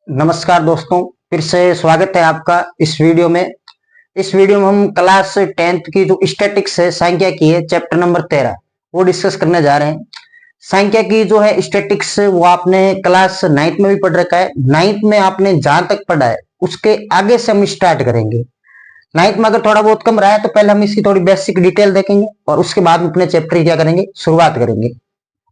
नमस्कार दोस्तों, फिर से स्वागत है आपका इस वीडियो में। इस वीडियो में हम क्लास 10th की जो स्टैटिक्स है संख्या की है चैप्टर नंबर 13 वो डिस्कस करने जा रहे हैं। संख्या की जो है स्टैटिक्स वो आपने क्लास 9th में भी पढ़ रखा है। 9th में आपने जहां तक पढ़ा है उसके आगे से हम स्टार्ट करेंगे। 9th में अगर थोड़ा बहुत कम रहा है तो पहले हम इसकी थोड़ी बेसिक डिटेल देखेंगे और उसके बाद में अपने चैप्टर की क्या करेंगे, शुरुआत करेंगे।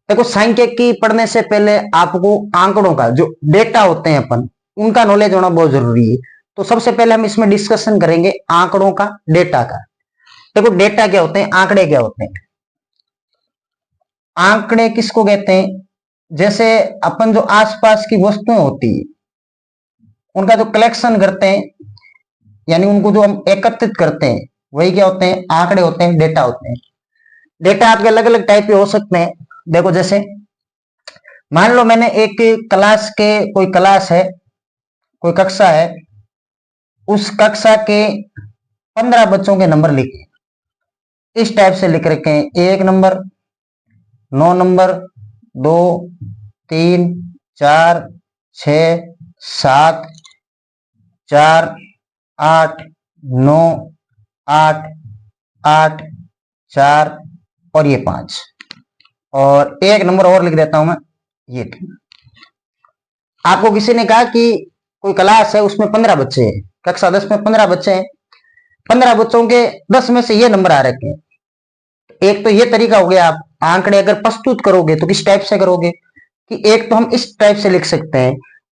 देखो, सांख्यिकी पढ़ने से पहले आपको आंकड़ों का जो डेटा होते हैं अपन उनका नॉलेज होना बहुत जरूरी है। तो सबसे पहले हम इसमें डिस्कशन करेंगे आंकड़ों का, डेटा का। देखो, डेटा क्या होते हैं, आंकड़े क्या होते हैं। आंकड़े किसको कहते हैं? जैसे अपन जो आसपास की वस्तुएं होती है उनका जो कलेक्शन करते हैं, यानी उनको जो हम एकत्रित करते हैं, वही क्या होते हैं, आंकड़े होते हैं, डेटा होते हैं। डेटा आपके अलग अलग टाइप के हो सकते हैं। देखो, जैसे मान लो मैंने एक क्लास के, कोई क्लास है, कोई कक्षा है, उस कक्षा के 15 बच्चों के नंबर लिखे, इस टाइप से लिख रखे हैं। 1 नंबर, 9 नंबर, 2, 3, 4, 6, 7, 4, 8, 9, 8, 8, 4 और ये 5, और एक नंबर और लिख देता हूं मैं, ये। आपको किसी ने कहा कि कोई क्लास है उसमें 15 बच्चे हैं, कक्षा 10 में 15 बच्चे हैं, 15 बच्चों के 10 में से ये नंबर आ रखे हैं। एक तो ये तरीका हो गया। आप आंकड़े अगर प्रस्तुत करोगे तो किस टाइप से करोगे कि एक तो हम इस टाइप से लिख सकते हैं,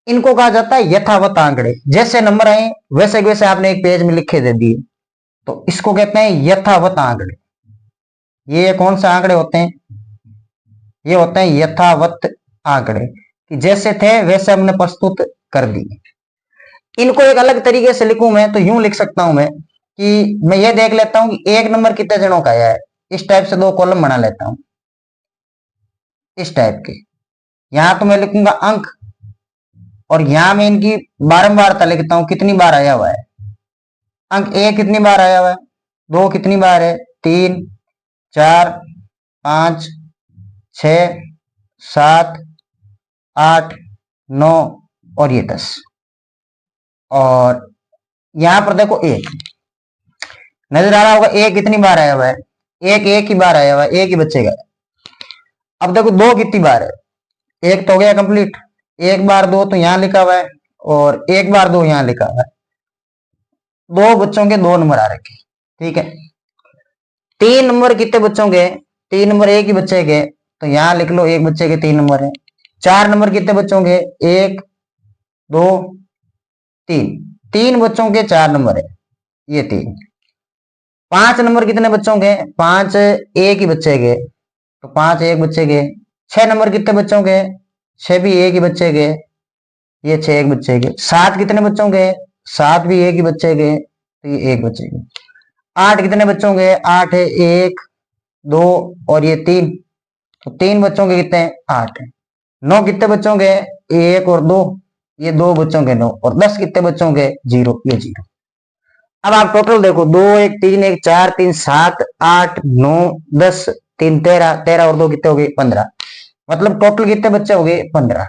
इनको कहा जाता है यथावत आंकड़े। जैसे नंबर आए वैसे वैसे आपने एक पेज में लिखे दे दिए, तो इसको कहते हैं यथावत आंकड़े। ये कौन से आंकड़े होते हैं? ये होते हैं यथावत आंकड़े, कि जैसे थे वैसे हमने प्रस्तुत कर दिए। इनको एक अलग तरीके से लिखूं मैं तो यूं लिख सकता हूं मैं कि मैं ये देख लेता हूं कि एक नंबर कितने जनों का आया है, इस टाइप से 2 कॉलम बना लेता हूं, इस टाइप के। यहां तो मैं लिखूंगा अंक, और यहां मैं इनकी बारंबारता लिखता हूं, कितनी बार आया हुआ है अंक। 1 कितनी बार आया हुआ है, 2 कितनी बार है, 3, 4, 5, 6, 7, 8, 9 और ये 10। और यहां पर देखो 1 नजर आ रहा होगा, 1 कितनी बार आया हुआ है, एक ही बार आया हुआ है, एक ही बच्चे का। अब देखो 2 कितनी बार है, 1 तो हो गया कंप्लीट, 1 बार 2 तो यहां लिखा हुआ है, और 1 बार 2 यहां लिखा हुआ है। 2 बच्चों के 2 नंबर आ रखे, ठीक है। 3 नंबर कितने बच्चों के, 3 नंबर एक ही बच्चे के, तो यहां लिख लो 1 बच्चे के 3 नंबर है। 4 नंबर कितने बच्चों के, 1, 2, 3, 3 बच्चों के 4 नंबर है, ये 3। 5 नंबर कितने बच्चों के, 5 एक ही बच्चे के, तो 5 एक बच्चे के। 6 नंबर कितने बच्चों के, 6 भी एक ही बच्चे के, ये 6 एक बच्चे के। 7 कितने बच्चों के, 7 भी एक ही बच्चे के, तो ये एक बच्चे के। 8 कितने बच्चों के, 8 है, 1, 2 और ये 3, तो 3 बच्चों के कितने हैं, 8 है। 9 कितने बच्चों के, 1 और 2, ये 2 बच्चों के 9। और 10 कितने बच्चों के, 0, ये 0। अब आप टोटल देखो, 2 1 3 1 4 3 7 8 9 10 3 13, 13 और 2 कितने हो गए, 15। मतलब टोटल कितने बच्चे हो गए, 15।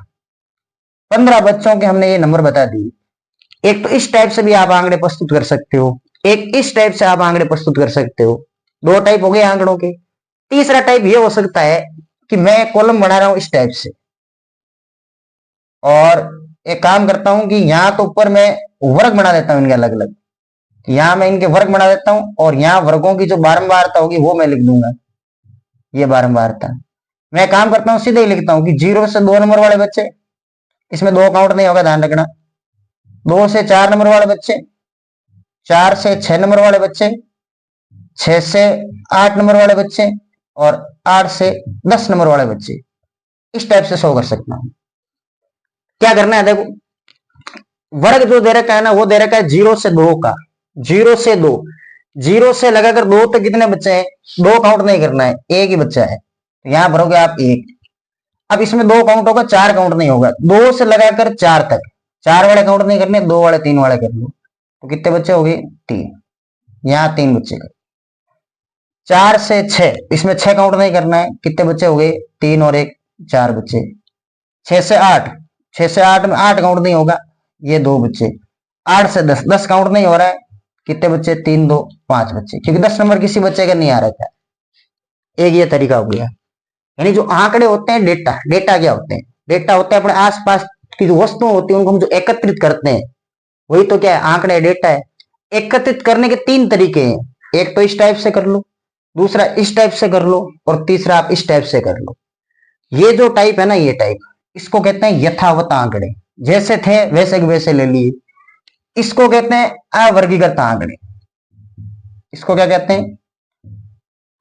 15 बच्चों के हमने ये नंबर बता दिए। एक तो इस टाइप से भी आप आंकड़े प्रस्तुत कर सकते हो, एक इस टाइप से आप आंकड़े प्रस्तुत कर सकते हो। 2 टाइप हो गए आंकड़ों के। तीसरा टाइप ये हो सकता है कि मैं कॉलम बना रहा हूं इस टाइप से, और एक काम करता हूं कि यहां तो ऊपर मैं वर्ग बना देता हूं इनके अलग अलग, यहां मैं इनके वर्ग बना देता हूं, और यहां वर्गों की जो बारंबारता होगी वो मैं लिख दूंगा, ये बारंबारता। मैं काम करता हूं सीधे ही लिखता हूं कि 0 से 2 नंबर वाले बच्चे, इसमें 2 काउंट नहीं होगा, ध्यान रखना। 2 से 4 नंबर वाले बच्चे, 4 से 6 नंबर वाले बच्चे, 6 से 8 नंबर वाले बच्चे, और 8 से 10 नंबर वाले बच्चे। इस टाइप से शो कर सकता हूं। क्या करना है, देखो वर्ग जो दे रखा है ना, वो दे रखा है 0 से 2 का। 0 से 2, 0 से लगाकर 2 तक कितने बच्चे हैं, 2 काउंट नहीं करना है, एक ही बच्चा है, तो यहां भरोगे आप 1। अब इसमें 2 काउंट होगा, 4 काउंट नहीं होगा। 2 से लगाकर 4 तक, 4 वाले काउंट नहीं करने, 2 वाले 3 वाले कर लो, तो कितने बच्चे हो गए, 3। यहां 3 बच्चे कर। 4 से 6, इसमें 6 काउंट नहीं करना है, कितने बच्चे हो गए, 3 और 1, 4 बच्चे। 6 से 8, 6 से 8 में 8 काउंट नहीं होगा, ये 2 बच्चे। 8 से 10, 10 काउंट नहीं हो रहा है, कितने बच्चे, 3 2 5 बच्चे, क्योंकि 10 नंबर किसी बच्चे का नहीं आ रहा था। एक ये तरीका हो गया। यानी जो आंकड़े होते हैं, डेटा, डेटा क्या होते हैं, डेटा होते हैं अपने आसपास की जो वस्तुएं होती है उनको हम जो एकत्रित करते हैं, वही तो क्या है, आंकड़े, डेटा है। एकत्रित करने के 3 तरीके हैं, एक तो इस टाइप से कर लो, दूसरा इस टाइप से कर लो, और तीसरा आप इस टाइप से कर लो। ये जो टाइप है ना, ये टाइप, इसको कहते हैं यथावत आंकड़े, जैसे थे वैसे के वैसे ले लिए। इसको कहते हैं अवर्गीकृत आंकड़े। इसको क्या कहते हैं,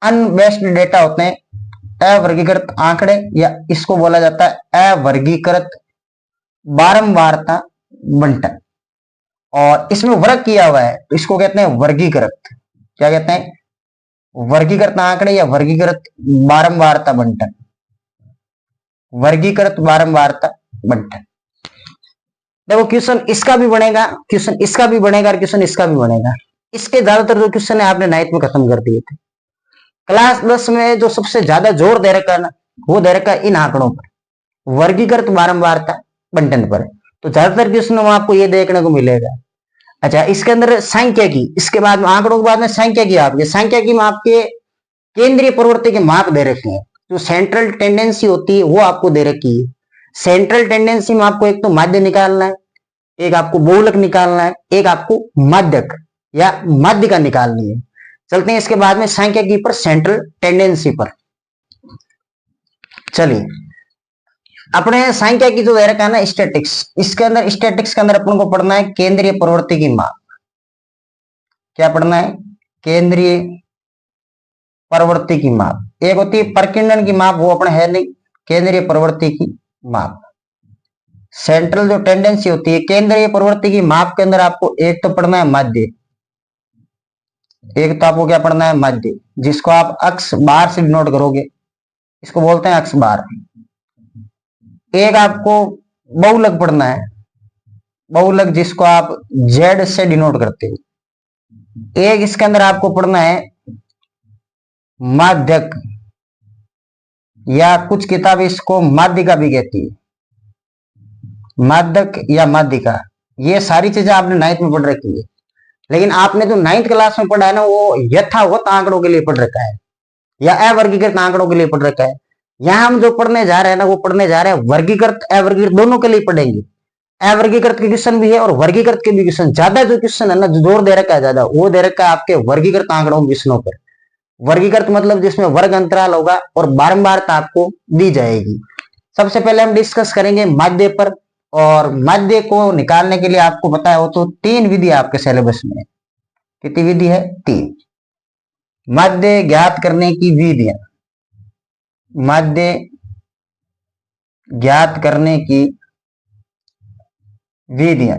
अनबेस्ड डेटा होते हैं अवर्गीकृत आंकड़े, या इसको बोला जाता है अवर्गीकृत बारंबारता बंटन। और इसमें वर्ग किया हुआ है तो इसको कहते हैं वर्गीकृत। क्या कहते हैं, वर्गीकृत आंकड़े या वर्गीकृत बारंबारता बंटन, वर्गीकृत बारंबारता बंटन। देखो क्वेश्चन इसका भी बनेगा, क्वेश्चन इसका भी बनेगा, और क्वेश्चन इसका भी बनेगा। इसके ज्यादातर जो क्वेश्चन है आपने 9th में खत्म कर दिए थे। क्लास 10 में जो सबसे ज्यादा जोर दे रखा है ना, वो दे रखा है इन आंकड़ों पर, वर्गीकृत बारंबारता बंटन पर। तो ज्यादातर क्वेश्चन में आपको ये देखने को मिलेगा। अच्छा, इसके अंदर संख्या की, इसके बाद में आंकड़ों के बाद में संख्या की, आपके संख्या की में आपके केंद्रीय प्रवृत्ति के माप दे रखे हैं। जो सेंट्रल टेंडेंसी होती है वो आपको दे रखी है। सेंट्रल टेंडेंसी में आपको एक तो माध्य निकालना है, एक आपको बहुलक निकालना है, एक आपको माध्यक या माध्यिका निकालनी है। चलते हैं इसके बाद में संख्या की पर, सेंट्रल टेंडेंसी पर। चलिए, अपने संख्या की जो दे रखा है ना स्टैटिक्स, इसके अंदर स्टैटिक्स के अंदर अपन को पढ़ना है केंद्रीय प्रवृत्ति की माप। क्या पढ़ना है, केंद्रीय प्रवृत्ति की माप। एक होती है प्रकीर्णन की माप, वो अपने है नहीं, केंद्रीय प्रवृत्ति की माप। सेंट्रल जो टेंडेंसी होती है, केंद्रीय प्रवृत्ति की माप के अंदर आपको एक तो पढ़ना है माध्य, एक तो आपको क्या पढ़ना है, माध्य, जिसको आप अक्ष बार से डिनोट करोगे, इसको बोलते हैं अक्ष बार। एक आपको बहुलक पढ़ना है, बहुलक, जिसको आप जेड से डिनोट करते हो। एक इसके अंदर आपको पढ़ना है माध्यक, या कुछ किताब इसको माध्यिका भी कहती है, माध्यक या माध्यिका। ये सारी चीजें आपने 9th में पढ़ रखी है, लेकिन आपने जो 9th क्लास में पढ़ा है ना, वो यथावत आंकड़ों के लिए पढ़ रखा है या अवर्गीकृत आंकड़ों के लिए पढ़ रखा है। यहां हम जो पढ़ने जा रहे हैं ना, वो पढ़ने जा रहे हैं वर्गीकृत अवर्गीकृत दोनों के लिए पढ़ेंगे। अवर्गीकृत के क्वेश्चन भी है और वर्गीकृत के भी क्वेश्चन। ज्यादा जो क्वेश्चन है ना, जो जोर दे रखा है ज्यादा, वो दे रखा है आपके वर्गीकृत आंकड़ों के क्वेश्चनों पर। वर्गीकृत मतलब जिसमें वर्ग अंतराल होगा और बारंबारता आपको दी जाएगी। सबसे पहले हम डिस्कस करेंगे माध्य पर, और माध्य को निकालने के लिए आपको पता है वो तो 3 विधि आपके सिलेबस में। कितनी विधि है, 3। माध्य ज्ञात करने की विधियां, माध्य ज्ञात करने की विधियां।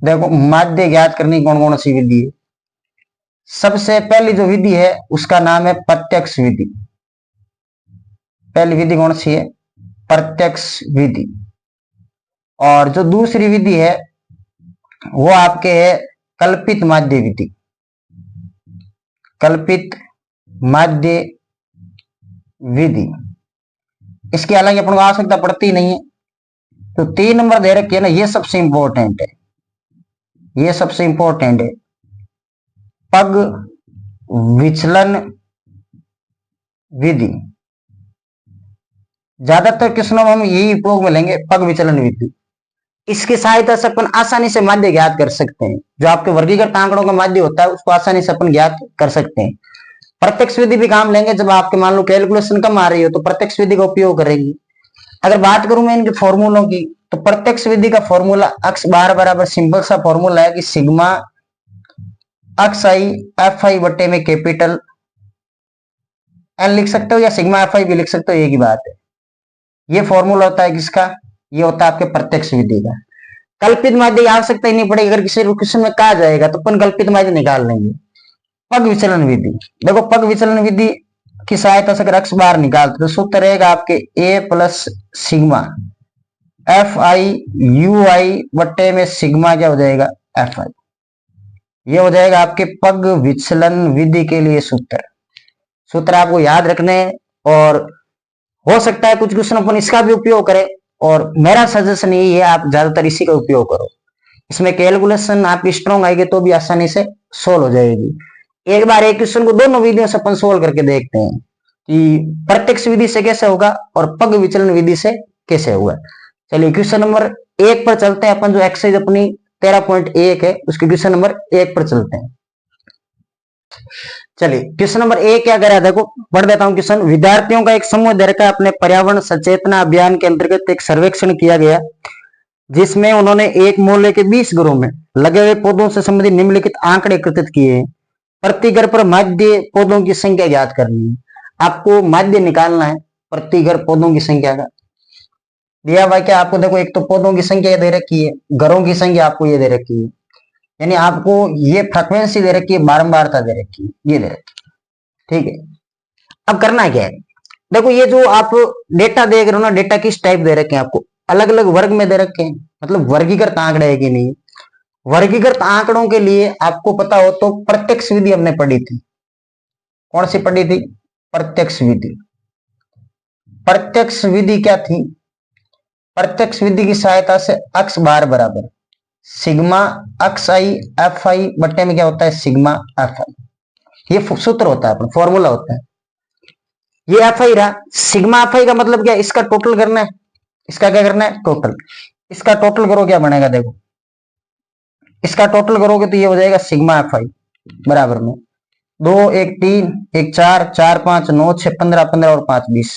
देखो माध्य ज्ञात करने की कौन कौन सी विधि है। सबसे पहली जो विधि है उसका नाम है प्रत्यक्ष विधि। पहली विधि कौन सी है, प्रत्यक्ष विधि। और जो दूसरी विधि है वो आपके है कल्पित माध्य विधि, कल्पित माध्य विधि। इसकी हालांकि अपन को आवश्यकता पड़ती नहीं है। तो 3 नंबर दे रखे है ना, ये सबसे इंपॉर्टेंट है, ये सबसे इंपॉर्टेंट है। पग विचलन विधि। ज्यादातर क्वेश्चनों में हम यही उपयोग में लेंगे, पग विचलन विधि। इसकी सहायता से अपन आसानी से माध्य ज्ञात कर सकते हैं। जो आपके वर्गीकृत आंकड़ों का माध्य होता है उसको आसानी से अपन ज्ञात कर सकते हैं। प्रत्यक्ष विधि भी काम लेंगे जब आपके मान लो कैलकुलेशन कम आ रही हो, तो प्रत्यक्ष विधि का उपयोग करेंगे। अगर बात करूं मैं इनके फॉर्मूलों की, तो प्रत्यक्ष विधि का फॉर्मूला अक्ष बार बराबर सिंपल सा फॉर्मूला है कि sigma X I F I बट्टे में कैपिटल एन लिख सकते हो, या सिग्मा एफ आई भी लिख सकते हो, एक ही बात है। ये फॉर्मूला होता है किसका, ये होता है आपके प्रत्यक्ष विधि का। कल्पित माध्य की आवश्यकता ही नहीं पड़ेगी। अगर किसी क्वेश्चन में कहा जाएगा तो अपन कल्पित माध्य निकाल लेंगे। पग विचलन विधि, देखो पग विचलन विधि की सहायता से अगर अक्ष बार निकालते तो सूत्र रहेगा आपके A plus sigma F I U I बट्टे में सिग्मा क्या हो जाएगा, एफ आई। ये हो जाएगा आपके पग विचलन विधि के लिए सूत्र। सूत्र आपको याद रखने, और हो सकता है कुछ क्वेश्चन अपन इसका भी उपयोग करें, और मेरा सजेशन यही है आप ज्यादातर इसी का उपयोग करो। इसमें कैलकुलेशन आपकी स्ट्रॉन्ग आएगी तो भी आसानी से सोल्व हो जाएगी। एक बार एक क्वेश्चन को दोनों विधियों से अपन सोल्व करके देखते हैं कि प्रत्यक्ष विधि से कैसे होगा और पग विचलन विधि से कैसे होगा। चलिए क्वेश्चन नंबर 1 पर चलते हैं अपन, जो एक्सरसाइज अपनी 13.1 है उसके क्वेश्चन नंबर 1 पर चलते हैं। चलिए क्वेश्चन नंबर 1 क्या करा, देखो पढ़ देता हूं क्वेश्चन। विद्यार्थियों का एक समूह दर का अपने पर्यावरण सचेतना अभियान के अंतर्गत एक सर्वेक्षण किया गया, जिसमें उन्होंने एक मोहल्ले के 20 घरों में लगे हुए पौधों से संबंधित निम्नलिखित आंकड़े एकत्रित किए हैं। प्रति घर पर माध्य पौधों की संख्या ज्ञात करनी है। आपको माध्य निकालना है प्रति घर पौधों की संख्या का। दिया हुआ क्या आपको, देखो एक तो पौधों की संख्या दे रखी है, घरों की संख्या आपको ये दे रखी है, यानी आपको ये फ्रीक्वेंसी दे रखी है, बारंबारता दे रखी है, ये दे रखी है। ठीक है, अब करना क्या है, देखो ये जो आप डेटा देख रहे हो ना, डेटा किस टाइप दे रखे हैं आपको, अलग अलग वर्ग में दे रखे हैं, मतलब वर्गीकृत आंकड़े है कि नहीं। वर्गीकृत आंकड़ों के लिए आपको पता हो तो प्रत्यक्ष विधि हमने पढ़ी थी। कौन सी पढ़ी थी? प्रत्यक्ष विधि। प्रत्यक्ष विधि क्या थी? प्रत्यक्ष विधि की सहायता से अक्स बार बराबर sigma X I F I बट्टे में क्या होता है, सिग्मा एफ आई। ये सूत्र होता है, फॉर्मूला होता है। ये एफ आई रहा, सिग्मा एफ आई का मतलब क्या, इसका टोटल करना है। इसका क्या करना है? टोटल। इसका टोटल करो, क्या बनेगा देखो, इसका टोटल करोगे तो ये हो जाएगा सिग्मा एफ आई बराबर में 2 1 3 1 4 4 5 9 6 15 15 और 5 20।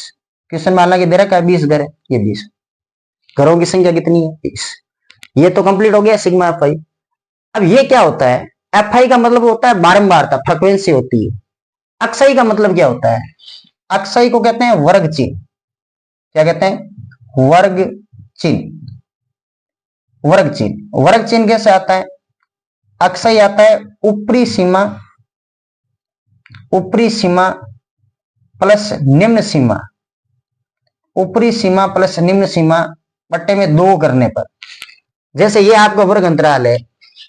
क्वेश्चन में हालांकि दे रखा है 20 घर है, ये 20 घरों की संख्या कितनी है? 20। ये तो कंप्लीट हो गया सिग्मा एफ आई। अब ये क्या होता है, एफ आई का मतलब होता है बारंबारता, फ्रीक्वेंसी होती है। अक्साई का मतलब क्या होता है? अक्साई को कहते हैं वर्ग चिन्ह। क्या कहते हैं? वर्ग चिन्ह। वर्ग चिन्ह, वर्ग चिन्ह कैसे आता है? अक्साई आता है ऊपरी सीमा, ऊपरी सीमा प्लस निम्न सीमा, ऊपरी सीमा प्लस निम्न सीमा बट्टे में 2 करने पर। जैसे ये आपका वर्ग अंतराल है,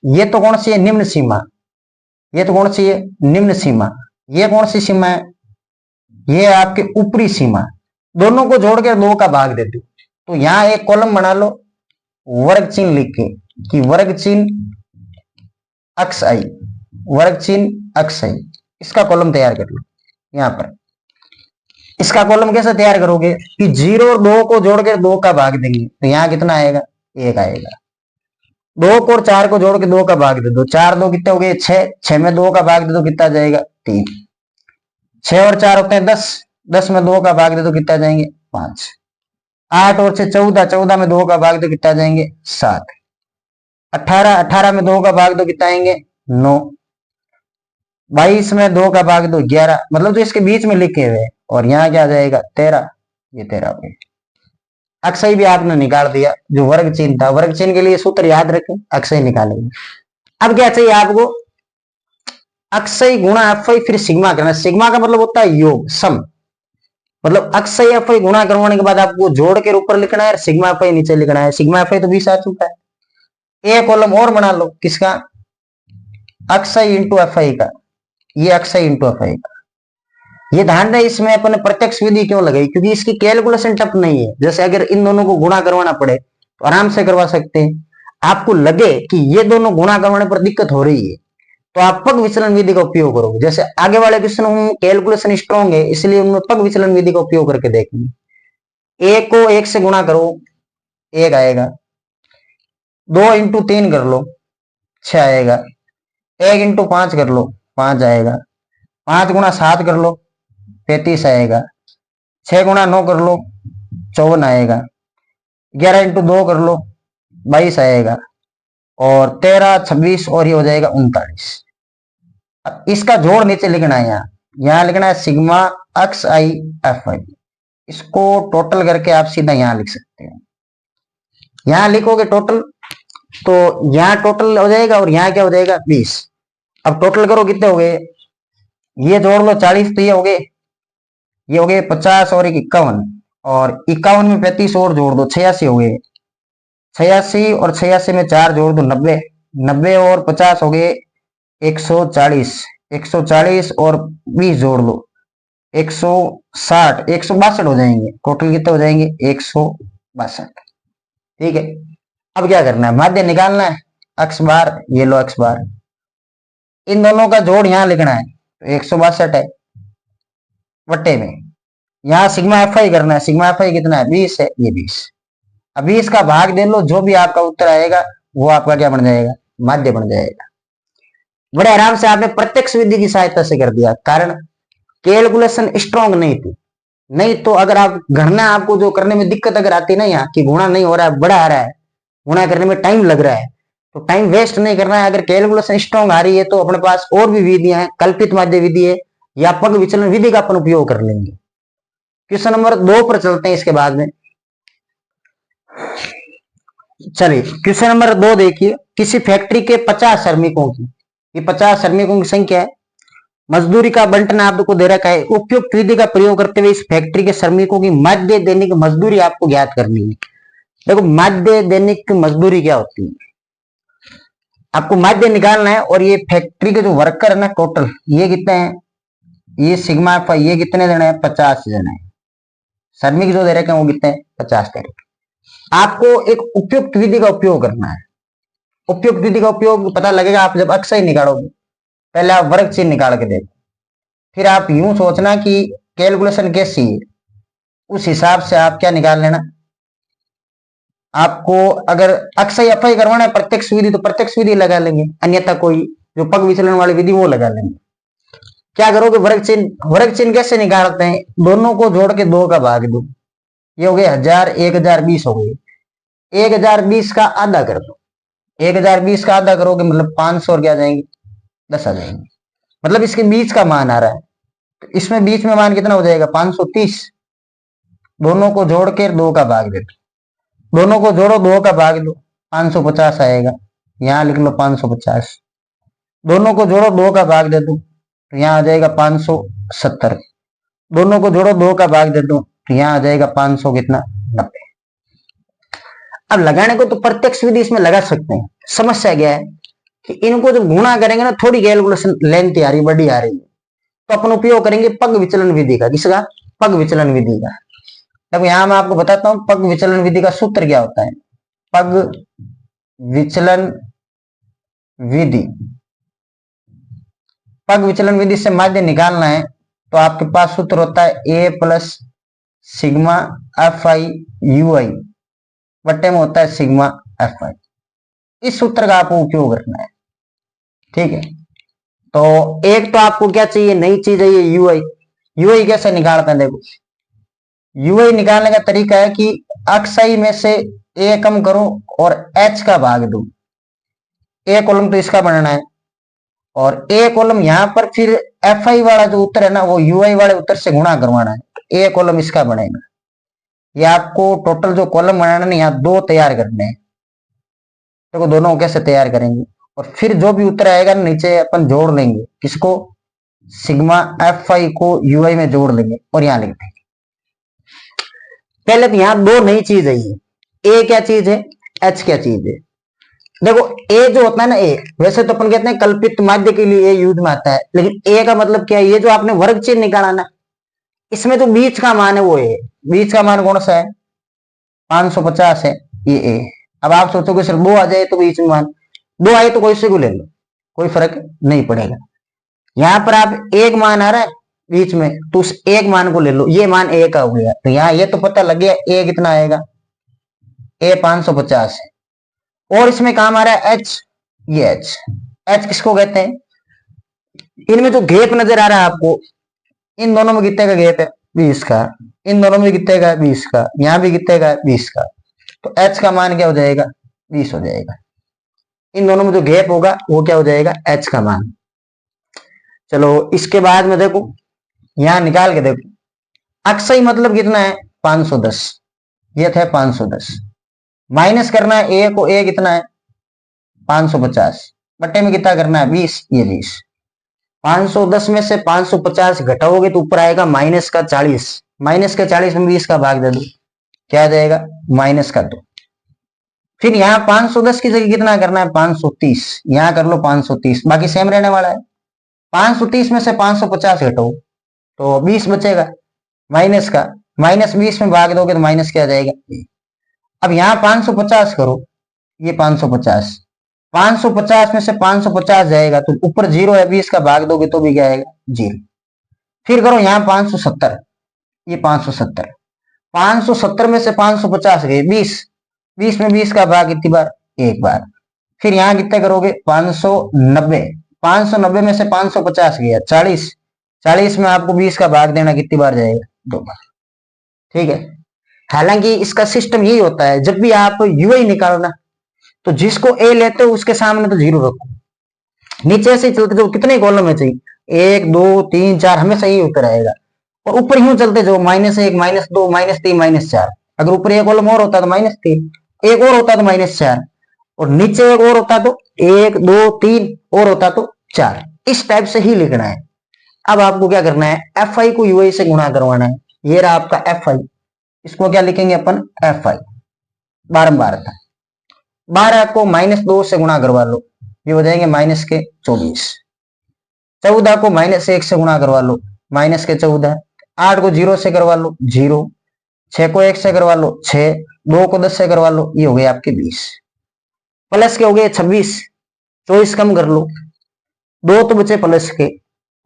ये तो कौन सी है? निम्न सीमा। ये तो कौन सी है? निम्न सीमा। ये कौन सी सीमा है? ये है आपकी ऊपरी सीमा। दोनों को जोड़ के 2 का भाग दे दो, तो यहां एक कॉलम बना लो वर्ग चिन्ह लिख के कि वर्ग चिन्ह अक्स आई, वर्ग चिन्ह अक्स आई। इसका कॉलम तैयार कर लो। यहां पर इसका कॉलम कैसे तैयार करोगे कि 0 और 2 को जोड़ के 2 का भाग देंगे, तो यहां कितना आएगा? 1 आएगा। 2 को और 4 को जोड़ के 2 का भाग दे दो, 4 2 कितने हो गए? 6। 6 में 2 का भाग दे दो, कितना जाएगा? 3। 6 और 4 होते हैं 10, 10 में 2 का भाग दे दो, कितना जाएंगे? 5। 8 और 6 14, 14 में 2 का भाग दो, कितना जाएंगे? 7। 18, 18 में 2 का भाग दो, कितना आएंगे? 9। 22 में 2 का भाग दो, 11। मतलब जो इसके बीच में लिखे हुए, और यहाँ क्या आ जाएगा? 13। ये 13 हो गए। अक्षय भी आपने निकाल दिया, जो वर्ग चिन्ह था। वर्ग चिन्ह के लिए सूत्र याद रखें, अक्षय निकालेंगे। अब क्या चाहिए आपको? अक्षय गुणा एफ आई फिर सिग्मा करना। सिग्मा का मतलब होता है योग, सम। मतलब अक्षय एफ आई गुणा करवाने के बाद आपको जोड़ के ऊपर लिखना है, सिग्मा एफ आई नीचे लिखना है। सिग्मा एफ आई तो 20 आ चुका है। एक कॉलम और बना लो, किसका? अक्षय इंटू एफ आई का। ये अक्षय इंटू एफ आई का। ये ध्यान रहे, इसमें अपन प्रत्यक्ष विधि क्यों लगाई? क्योंकि इसकी कैलकुलेशन टफ नहीं है। जैसे अगर इन दोनों को गुणा करवाना पड़े तो आराम से करवा सकते हैं। आपको लगे कि ये दोनों गुणा करवाने पर दिक्कत हो रही है, तो आप पग विचलन विधि का उपयोग करोगे। जैसे आगे वाले क्वेश्चन में कैलकुलेशन स्ट्रॉन्ग है, इसलिए उनमें पग विचलन विधि का उपयोग करके देखेंगे। 1 को 1 से गुणा करो, 1 आएगा। 2 इंटू 3 कर लो, 6 आएगा। 1 इंटू 5 कर लो, 5 आएगा। 5 गुणा 7 कर लो, 35 आएगा। 6 गुणा 9 कर लो, 54 आएगा। 11 इंटू 2 कर लो, 22 आएगा। और 13 26 और ये हो जाएगा 39। अब इसका जोड़ नीचे लिखना है, यहाँ लिखना है sigma x I F I. इसको टोटल करके आप सीधा यहाँ लिख सकते हैं। यहाँ लिखोगे टोटल, तो यहाँ टोटल हो जाएगा और यहाँ क्या हो जाएगा? 20। अब टोटल करो, कितने हो गए? ये जोड़ लो 40, तो ये हो गए, ये हो गए 50 और 51, और 51 में 35 और जोड़ दो, 86 हो गए। 86 और 86 में 4 जोड़ दो, 90। 90 और 50 हो गए 140। 140 और 20 जोड़ लो, 160, 162 हो जाएंगे। टोटल कितने हो जाएंगे? 162। ठीक है, अब क्या करना है? माध्य निकालना है। अक्स बार, ये लो अक्स बार, इन दोनों का जोड़ यहां लिखना है, तो 162 है वट्टे में। यहाँ सिग्मा एफ आई करना है। सिग्मा एफ आई कितना है? 20 है, ये 20। अब 20 का भाग दे लो, जो भी आपका उत्तर आएगा वो आपका क्या बन जाएगा? माध्य बन जाएगा। बड़े आराम से आपने प्रत्यक्ष विधि की सहायता से कर दिया, कारण कैलकुलेशन स्ट्रॉन्ग नहीं थी। नहीं तो अगर आप गणना, आपको जो करने में दिक्कत अगर आती ना, यहाँ कि गुणा नहीं हो रहा है, बड़ा आ रहा है, गुणा करने में टाइम लग रहा है, तो टाइम वेस्ट नहीं करना है। अगर कैलकुलेशन स्ट्रॉन्ग आ रही है तो अपने पास और भी विधियां हैं, कल्पित माध्य विधि है या पग विचलन विधि का अपन उपयोग कर लेंगे। क्वेश्चन नंबर 2 पर चलते हैं इसके बाद में। चलिए क्वेश्चन नंबर 2 देखिए। किसी फैक्ट्री के 50 श्रमिकों की, ये 50 श्रमिकों की संख्या है, मजदूरी का बंटन आपको दे रखा है। उपयुक्त विधि का प्रयोग करते हुए इस फैक्ट्री के श्रमिकों की माध्य दैनिक मजदूरी आपको ज्ञात करनी है। देखो माध्य दैनिक मजदूरी क्या होती है, आपको माध्य निकालना है। और ये फैक्ट्री के जो वर्कर है ना, टोटल ये कितने हैं? ये सिग्मा एफ, ये कितने जने हैं? 50 जने हैं। श्रमिक जो दे रखे हैं वो कितने हैं? 50 दे रखे। आपको एक उपयुक्त विधि का उपयोग करना है। उपयुक्त विधि का उपयोग पता लगेगा आप जब अक्षय निकालोगे। पहले आप वर्ग चिन्ह निकाल के देखो, फिर आप यूं सोचना कि कैलकुलेशन कैसी है, उस हिसाब से आप क्या निकाल लेना। आपको अगर अक्षय अफय करवाना है प्रत्यक्ष विधि, तो प्रत्यक्ष विधि लगा लेंगे, अन्यथा कोई जो पग विचलन वाली विधि वो लगा लेंगे। क्या करोगे? वर्ग चिन्ह। वर्ग चिन्ह कैसे निकालते हैं? दोनों को जोड़ के 2 का भाग दो, ये हो गए 1000, 1020 हो गए। 1020 का आधा कर दो, 1020 का आधा करोगे मतलब 500 और क्या जाएंगे? 10 आ जाएंगे। मतलब इसके बीच का मान आ रहा है, तो इसमें बीच में मान कितना हो जाएगा? 530। दोनों को जोड़ के 2 का भाग दे दो, दोनों को जोड़ो 2 का भाग दो, 550 आएगा। यहां लिख लो 550। दोनों को जोड़ो 2 का भाग दे दो, तो यहाँ आ जाएगा 570। दोनों को जोड़ो 2 का भाग दे दो, तो यहाँ आ जाएगा 500 कितना? 90। अब लगाने को तो प्रत्यक्ष विधि इसमें लगा सकते हैं। समस्या क्या है कि इनको जब गुणा करेंगे ना, थोड़ी कैलकुलेशन लेंथ आ रही, बड़ी आ रही है, तो अपन उपयोग करेंगे पग विचलन विधि का। किसका? पग विचलन विधि का। देखो यहां मैं आपको बताता हूं पग विचलन विधि का सूत्र क्या होता है। पग विचलन विधि, पग विचलन विधि से माध्य निकालना है तो आपके पास सूत्र होता है A plus sigma F I U I बट्टे में होता है सिग्मा एफ आई। इस सूत्र का आपको उपयोग करना है। ठीक है, तो एक तो आपको क्या चाहिए? नई चीज है ये यू आई। यू आई कैसे निकालते हैं? देखो यू आई निकालने का तरीका है कि अक्षय में से ए कम करो और एच का भाग दो। ए कॉलम तो इसका बनना है और ए कॉलम यहां पर फिर एफ आई वाला जो उत्तर है ना, वो यू आई वाले उत्तर से गुणा करवाना है। ए कॉलम इसका बनेगा। ये आपको टोटल जो कॉलम बनाना है यहाँ 2 तैयार करने हैं। देखो दोनों को कैसे तैयार करेंगे, और फिर जो भी उत्तर आएगा नीचे अपन जोड़ लेंगे। किसको? सिग्मा एफ आई को यू आई में जोड़ लेंगे और यहां लिख देंगे। पहले तो यहाँ 2 नई चीज है। ये ए क्या चीज है, एच क्या चीज है। देखो ए जो होता है ना, ए वैसे तो अपन कहते हैं कल्पित माध्य के लिए ए यूज में आता है, लेकिन ए का मतलब क्या है? ये जो आपने वर्ग चिन्ह निकाला ना, इसमें जो बीच का मान है वो ए। बीच का मान कौन सा है? 550 है, ये ए। अब आप सोचोगे सिर्फ 2 आ जाए तो बीच में मान 2 आए तो कोई से को ले लो, कोई फर्क नहीं पड़ेगा। यहां पर आप एक मान आ रहा है बीच में, तो उस एक मान को ले लो, ये मान ए का हो गया। तो यहाँ ये तो पता लग गया ए कितना आएगा? ए 550 है। और इसमें काम आ रहा है एच, ये एच। एच किसको कहते हैं? इनमें जो गैप नजर आ रहा है आपको, इन दोनों में कितने का गैप है? 20 का। इन दोनों में कितने का? 20 का। यहां भी कितने का? 20 का। तो एच का मान क्या हो जाएगा? 20 हो जाएगा। इन दोनों में जो गैप होगा वो क्या हो जाएगा? एच का मान। चलो इसके बाद में देखो, यहां निकाल के देखो, अक्षय मतलब कितना है? 510। ये था 510। माइनस करना है ए को, ए कितना है? 550 बट्टे में कितना करना है? 20, ये 20। 510 में से 550 घटाओगे तो ऊपर आएगा माइनस का 40। माइनस का 40 में 20 का भाग दे दो, क्या आ जाएगा? माइनस का 2। फिर यहाँ 510 की जगह कितना करना है? 530। यहां कर लो 530, बाकी सेम रहने वाला है। 530 में से 550 घटाओ तो 20 बचेगा माइनस का, माइनस 20 में भाग दोगे तो माइनस क्या आ जाएगा। अब यहाँ 550 करो, ये 550, 550 में से 550 जाएगा तो ऊपर जीरो है, 20 का भाग दोगे तो भी क्या आएगा, जीरो। फिर करो यहाँ 570, ये 570, 570 में से 550 गए 20, 20 में 20 का भाग कितनी बार, एक बार। फिर यहाँ कितने करोगे 590, 590 में से 550 गया 40, 40 में आपको 20 का भाग देना कितनी बार जाएगा, दो बार। ठीक है। हालांकि इसका सिस्टम यही होता है, जब भी आप यूआई निकालना तो जिसको ए लेते हो उसके सामने तो जीरो रखो, नीचे से चलते जाओ, कितने कॉलम में चाहिए 1 2 3 4, हमेशा यही उत्तर आएगा। और ऊपर यूं चलते जाओ -1 -2 -3 -4, अगर ऊपर एक कॉलम और होता तो -3, एक और होता तो -4, और नीचे एक और होता तो 1 2 3 और होता तो 4। इस टाइप से ही लिखना है। अब आपको क्या करना है, एफ आई को यूआई से गुणा करवाना है। ये रहा आपका एफ आई, इसको क्या लिखेंगे अपन, एफ आई बारंबार था। 12 को -2 से गुणा करवा लो, ये हो जाएंगे माइनस के 24। 14 को -1 से गुणा करवा लो, माइनस के 14। 8 को 0 से करवा लो 0, 6 को 1 से करवा लो 6, 2 को 10 से करवा लो, ये हो गए आपके 20, प्लस के हो गए 26, 24 कम कर लो, 2 तो बचे प्लस के,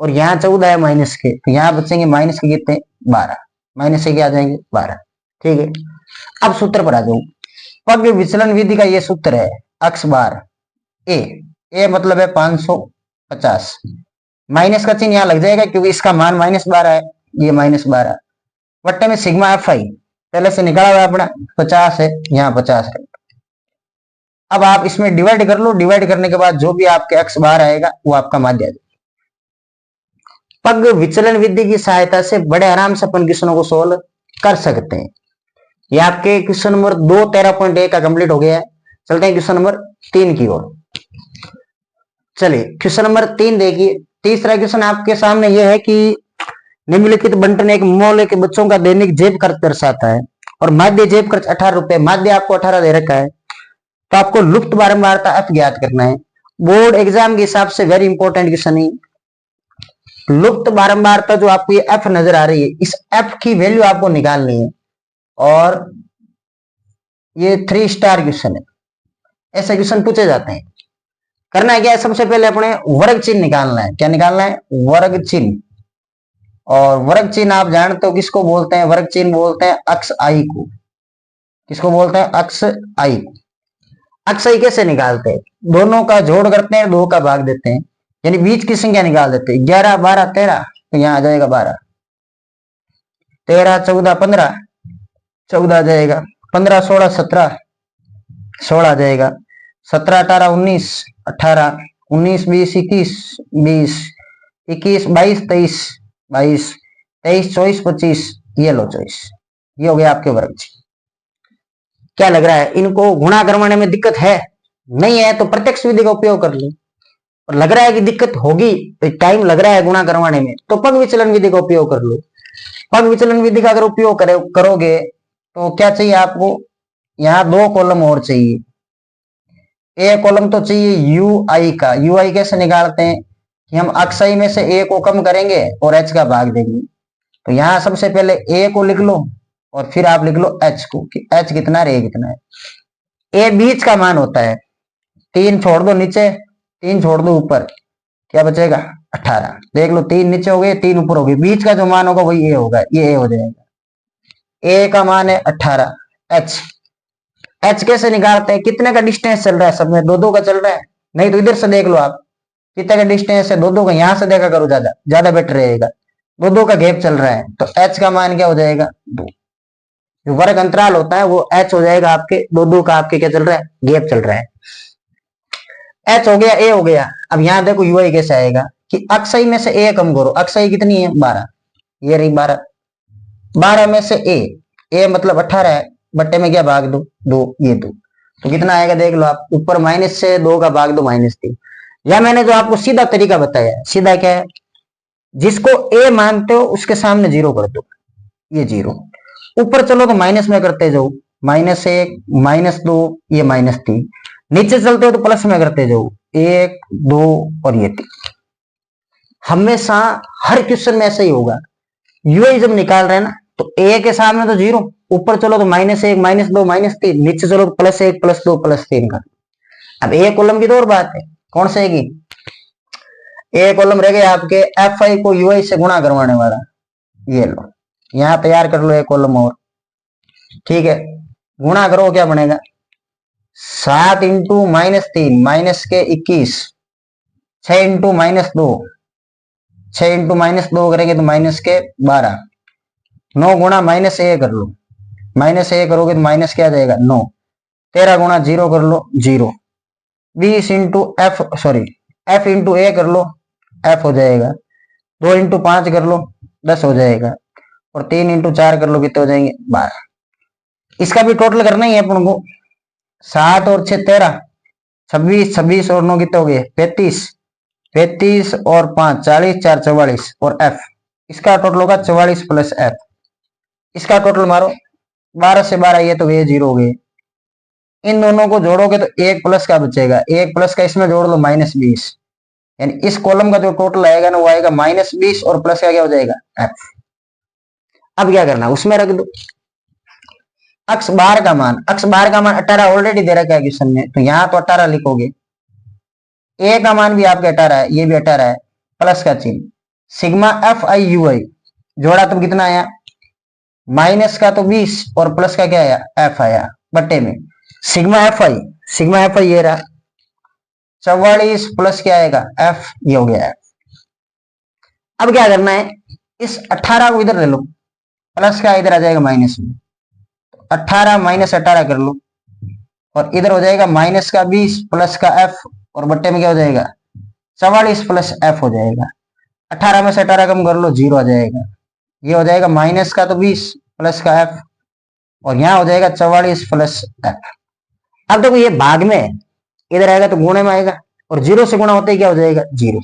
और यहाँ 14 है माइनस के, तो यहाँ बचेंगे माइनस के कितने 12, माइनस के क्या आ जाएंगे 12। ठीक है। अब सूत्र पर आ जाओ। पग विचलन विधि का ये सूत्र है, अक्ष बार ए मतलब है 550, माइनस का चिन्ह यहाँ लग जाएगा क्योंकि इसका मान -12 है, ये -12, बट्टे में सिग्मा एफ आई पहले से निकाला हुआ अपना 50 है, यहाँ 50 है। अब आप इसमें डिवाइड कर लो, डिवाइड करने के बाद जो भी आपके अक्ष बार आएगा वो आपका माध्य आ जाएगा। पग विचलन विधि की सहायता से बड़े आराम से अपन क्वेश्चनों को सोल्व कर सकते हैं। ये आपके क्वेश्चन नंबर 2 13.1 का कंप्लीट हो गया है। चलते हैं क्वेश्चन नंबर 3 की ओर। चलिए क्वेश्चन नंबर 3 देखिए। तीसरा क्वेश्चन आपके सामने यह है कि निम्नलिखित बंटन एक मोहल्ले के बच्चों का दैनिक जेब खर्च दर्शाता है और माध्य जेब खर्च 18 रुपए, माध्य आपको 18 दे रखा है, तो आपको लुप्त बारंबारता एफ ज्ञात करना है। बोर्ड एग्जाम के हिसाब से वेरी इंपॉर्टेंट क्वेश्चन है। लुप्त बारंबारता जो आपको ये एफ नजर आ रही है, इस एफ की वैल्यू आपको निकालनी है, और ये 3 स्टार क्वेश्चन है, ऐसे क्वेश्चन पूछे जाते हैं। करना है क्या है, सबसे पहले अपने वर्ग चिन्ह निकालना है। क्या निकालना है, वर्ग चिन्ह। और वर्ग चिन्ह आप जानते हो किसको बोलते हैं, वर्ग चिन्ह बोलते हैं अक्ष आई को। किसको बोलते हैं, अक्ष आई को। अक्ष आई कैसे निकालते हैं, दोनों का जोड़ करते हैं, 2 का भाग देते हैं, यानी बीच की संख्या निकाल देते हैं। 11 12 13, तो यहाँ आ जाएगा 12, 13 14 15, 14 आ जाएगा, 15 16 17, 16 आ जाएगा, 17 18 19, 18 19 20 21 20 21 22 23 22 23 24 25, ये लो 24। ये हो गया आपके वर्ग। क्या लग रहा है, इनको गुणा करवाने में दिक्कत है, नहीं है तो प्रत्यक्ष विधि का उपयोग कर लो, और लग रहा है कि दिक्कत होगी, तो टाइम लग रहा है गुणा करवाने में, तो पग विचलन विधि का उपयोग कर लो। पग विचलन विधि का अगर उपयोग करोगे तो क्या चाहिए आपको, यहाँ 2 कॉलम और चाहिए। एक कॉलम तो चाहिए यू आई का। यू आई कैसे निकालते हैं कि हम अक्ष आई में से ए को कम करेंगे और एच का भाग देंगे। तो यहाँ सबसे पहले ए को लिख लो और फिर आप लिख लो एच को, कि एच कितना है, ए कितना है। ए बीच का मान होता है, 3 छोड़ दो नीचे, 3 छोड़ दो ऊपर, क्या बचेगा 18। देख लो 3 नीचे हो गए, 3 ऊपर हो गए, बीच का जो मान होगा वही ए होगा, ये ए हो जाएगा। ए का मान है 18। एच, एच कैसे निकालते हैं, कितने का डिस्टेंस चल रहा है, सब में 2 2 का चल रहा है, नहीं तो इधर से देख लो आप कितने का डिस्टेंस है, 2 2 का, यहां से देखा करो, ज्यादा ज्यादा बेटर रहेगा। 2 2 का गैप चल रहा है, तो एच का मान क्या हो जाएगा 2। जो वर्ग अंतराल होता है वो एच हो जाएगा आपके, 2 2 का आपके क्या चल रहा है, गैप चल रहा है। एच हो गया, ए हो गया। अब यहाँ देखो यूआई कैसे आएगा कि अक्षय में से ए कम करो। अक्षय कितनी है 12, ये रही 12, 12 में से ए मतलब 18 है, बट्टे में क्या भाग दो 2, ये 2, तो कितना आएगा देख लो आप, ऊपर माइनस से 2 का भाग दो -3। या मैंने जो आपको सीधा तरीका बताया, सीधा क्या है, जिसको ए मानते हो उसके सामने 0 कर दो, ये 0। ऊपर चलो तो माइनस में करते जाओ, -1 -2, ये -3। नीचे चलते हो तो प्लस में करते जाओ, 1 2 और ये 3। हमेशा हर क्वेश्चन में ऐसा ही होगा, यूआई जब निकाल रहे हैं ना तो ए के सामने तो 0, ऊपर चलो तो -1 -2 -3, नीचे चलो तो +1 +2 +3 का। अब ए कॉलम की तो और बात है, कौन से की ए कॉलम रह गए आपके एफ आई को यूआई से गुणा करवाने वाला। ये लो यहां तैयार कर लो एक कॉलम और, ठीक है। गुणा करो क्या बनेगा 7 इंटू -3 माइनस के 21, 6 इंटू -2, 6 इंटू -2 करेंगे तो माइनस के 12, 9 गुणा -1 कर लो, -1 करोगे तो माइनस क्या जाएगा 9, 13 गुणा 0 कर लो 0, 20 इंटू एफ इंटू ए कर लो, एफ हो जाएगा, 2 इंटू 5 कर लो 10 हो जाएगा, और 3 इंटू 4 कर लो कितने हो जाएंगे 12। इसका भी टोटल करना ही है अपन को, 7 और 6 13, 26, 26 और 9 कितने हो गए 35, 35 और 5 40, 4 44, और एफ इसका टोटल होगा 44 प्लस एफ, इसका टोटल मारो 12 से 12 ये तो गए 0 हो गए। इन दोनों को जोड़ोगे तो 1 प्लस का बचेगा, 1 प्लस का इसमें जोड़ लो -20, यानी इस कॉलम का जो टोटल आएगा ना वो आएगा -20 और प्लस का क्या हो जाएगा एफ। अब क्या करना उसमें रख दो अक्स बार का मान, 18 ऑलरेडी दे रखा है क्वेश्चन में, तो यहां तो 18 लिखोगे, ए का मान भी आपके 18 है, ये भी 18 है, प्लस का चिन्ह, सिग्मा एफ आई यू आई जोड़ा तो कितना आया माइनस का तो 20 और प्लस का क्या आया एफ आया, बट्टे में सिग्मा एफ आई ये रहा 44 प्लस क्या आएगा एफ, ये हो गया है। अब क्या करना है इस 18 को इधर ले लो, प्लस का इधर आ जाएगा माइनस में, 18 माइनस 18 कर लो, और इधर हो जाएगा माइनस का 20 प्लस का एफ, और बट्टे में क्या हो जाएगा 44 प्लस एफ हो जाएगा। 18 में से 18 कम कर लो 0 आ जाएगा, ये हो जाएगा माइनस का तो 20 प्लस का एफ, और यहाँ हो जाएगा 44 प्लस एफ। अब देखो ये भाग में इधर आएगा तो गुणे में आएगा, और 0 से गुणा होते ही क्या हो जाएगा 0,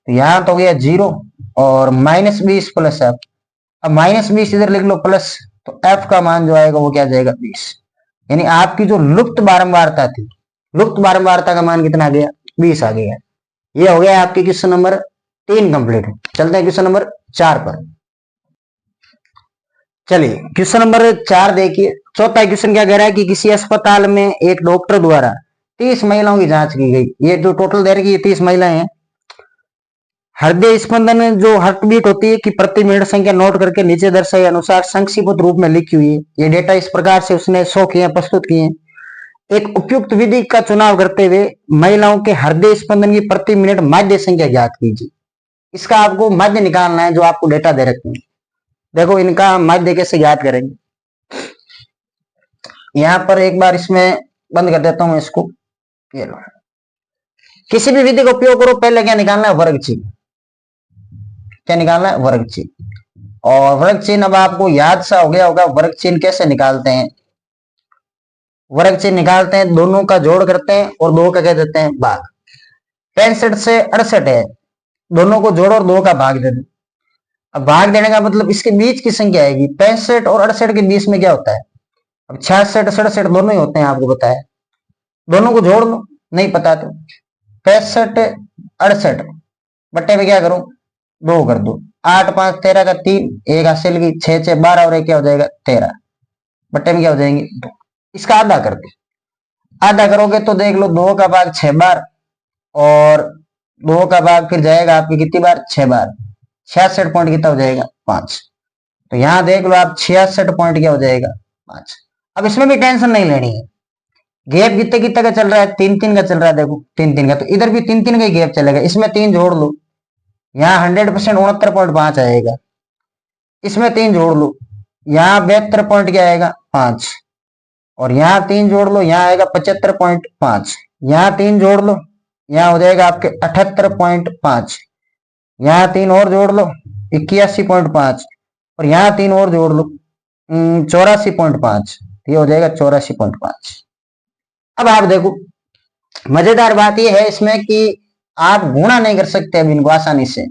तो यहाँ तो हो गया 0 और -20 प्लस एफ। अब -20 इधर लिख लो प्लस, तो एफ का मान जो आएगा वो क्या जाएगा 20, यानी आपकी जो लुप्त बारंबारता थी, लुप्त बारंबारता का मान कितना आ गया 20 आ गया। ये हो गया आपकी क्वेश्चन नंबर 3 कंप्लीट। चलते हैं क्वेश्चन नंबर 4 पर। चलिए क्वेश्चन नंबर 4 देखिए, चौथा क्वेश्चन क्या कह रहा है कि किसी अस्पताल में एक डॉक्टर द्वारा 30 महिलाओं की जांच की गई, ये जो टोटल दे रही है 30 महिलाएं हैं। हृदय स्पंदन जो हार्ट बीट होती है कि प्रति मिनट संख्या नोट करके नीचे दर्शाए अनुसार संक्षिप्त रूप में लिखी हुई है। ये डेटा इस प्रकार से उसने शो किए प्रस्तुत किए। एक उपयुक्त विधि का चुनाव करते हुए महिलाओं के हृदय स्पंदन की प्रति मिनट माध्य संख्या ज्ञात कीजिए। इसका आपको माध्य निकालना है, जो आपको डेटा दे रखे हैं। देखो इनका माध्य कैसे ज्ञात करेंगे, यहां पर एक बार इसमें बंद कर देता हूं इसको। ये लो, किसी भी विधि का उपयोग करो, पहले क्या निकालना है वर्ग चिन्ह, क्या निकालना है वर्ग चिन्ह। और वर्ग चिन्ह अब आपको याद सा हो गया होगा, वर्ग चिन्ह कैसे निकालते हैं। वर्ग चिन्ह निकालते हैं, दोनों का जोड़ करते हैं और दो का कह देते हैं भाग। 65 से 68 है, दोनों को जोड़ो और 2 का भाग दे दो। अब भाग देने का मतलब इसके बीच की संख्या आएगी, 65 और 68 के बीच में क्या होता है, अब 66 67 दोनों ही होते हैं, आपको पता है। दोनों को जोड़ लो, नहीं पता तो 65 68 बट्टे में क्या करो 2 कर दो, 8 5 13 का 3, एक हासिल की 6 6 12 और एक क्या हो जाएगा 13, बट्टे में क्या हो जाएंगे 2। इसका आधा कर दो, आधा करोगे तो देख लो 2 का भाग 6 बार, और 2 का भाग फिर जाएगा आपकी कितनी बार 6 बार, 66 पॉइंट कितना हो जाएगा 5। तो यहां देख लो आप 66 पॉइंट क्या हो जाएगा 5। अब इसमें भी टेंशन नहीं लेनी है, गैप कितने कितने का चल रहा है 3 3 का चल रहा है, देखो 3 3 का, तो इधर भी 3 3 का ही गैप चलेगा, इसमें 3 जोड़ लो, यहाँ 100% 69.5 आएगा, इसमें 3 जोड़ लो, यहाँ 72 पॉइंट क्या आएगा 5, और यहाँ 3 जोड़ लो, यहाँ आएगा 75.5, यहाँ 3 जोड़ लो, यहाँ हो जाएगा आपके 78.5, यहाँ 3 और जोड़ लो 81.5, और यहाँ 3 और जोड़ लो 84.5, ये हो जाएगा 84.5। अब आप देखो मजेदार बात यह है इसमें कि आप गुणा नहीं कर सकते अब इनको आसानी से,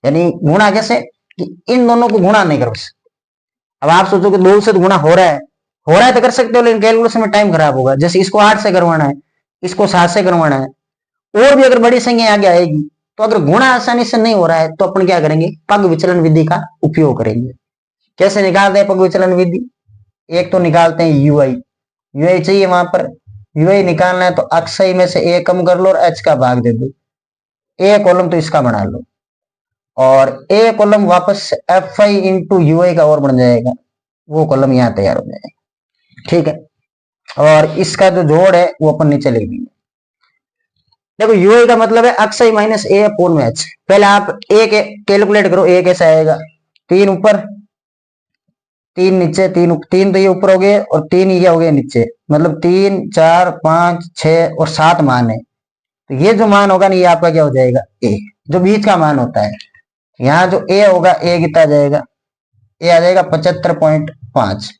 यानी गुणा कैसे कि इन दोनों को गुणा नहीं कर सकते। अब आप सोचो कि 2 से तो गुणा हो रहा है तो कर सकते हो, लेकिन कैलकुलेशन में टाइम खराब होगा। जैसे इसको 8 से करवाना है, इसको 7 से करवाना है, और भी अगर बड़ी संख्या आगे आएगी तो अगर गुणा आसानी से नहीं हो रहा है तो अपन क्या करेंगे, पग विचलन विधि का उपयोग करेंगे। कैसे निकालते हैं पग विचलन विधि? एक तो निकालते हैं यूआई, यूआई चाहिए वहां पर, यूआई निकालना है तो अक्षय में से ए कम कर लो और एच का भाग दे दो, ए कॉलम तो इसका बना लो, और ए कॉलम वापस एफ आई इंटू यूआई का और बन जाएगा, वो कॉलम यहाँ तैयार हो जाएगा। ठीक है, और इसका जो जोड़ है वो अपन नीचे लिख देंगे। देखो यूआई का मतलब है अक्षय माइनस ए अपोन में एच। पहले आप ए के कैलकुलेट करो, ए कैसे आएगा, 3 ऊपर 3 नीचे, 3 तो ये ऊपर हो गए और 3 ये हो गए नीचे, मतलब 3 4 5 6 और 7 मान है। तो ये जो मान होगा ना ये आपका क्या हो जाएगा, ए, जो बीच का मान होता है। यहाँ जो ए होगा, ए कितना जाएगा, ए आ जाएगा 75.5।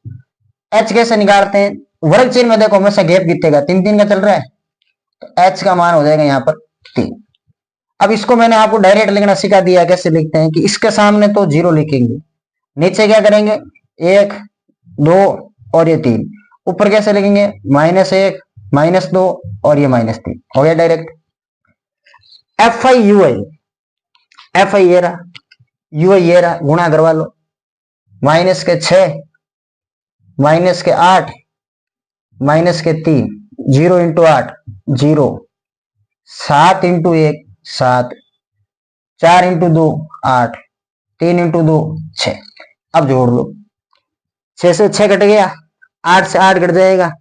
एच कैसे निकालते हैं, वर्ग चिन्ह में देखो हमेशा गैप कितने 3 का चल रहा है, तो एच का मान हो जाएगा यहाँ पर 3। अब इसको मैंने आपको डायरेक्ट लिखना सिखा दिया, कैसे लिखते हैं कि इसके सामने तो 0 लिखेंगे, नीचे क्या करेंगे 1 2 और ये 3, ऊपर कैसे लिखेंगे -1 -2 और ये -3, हो गया direct. F I U I, F I ये रहा, यू आई ये रहा, गुणा करवा लो, -6 -8 -3, 0 इंटू 8 0, 7 इंटू 1 7, 4 इंटू 2 8, 3 इंटू 2 6। अब जोड़ लो, 6 से 6 कट गया, 8 से 8 कट जाएगा,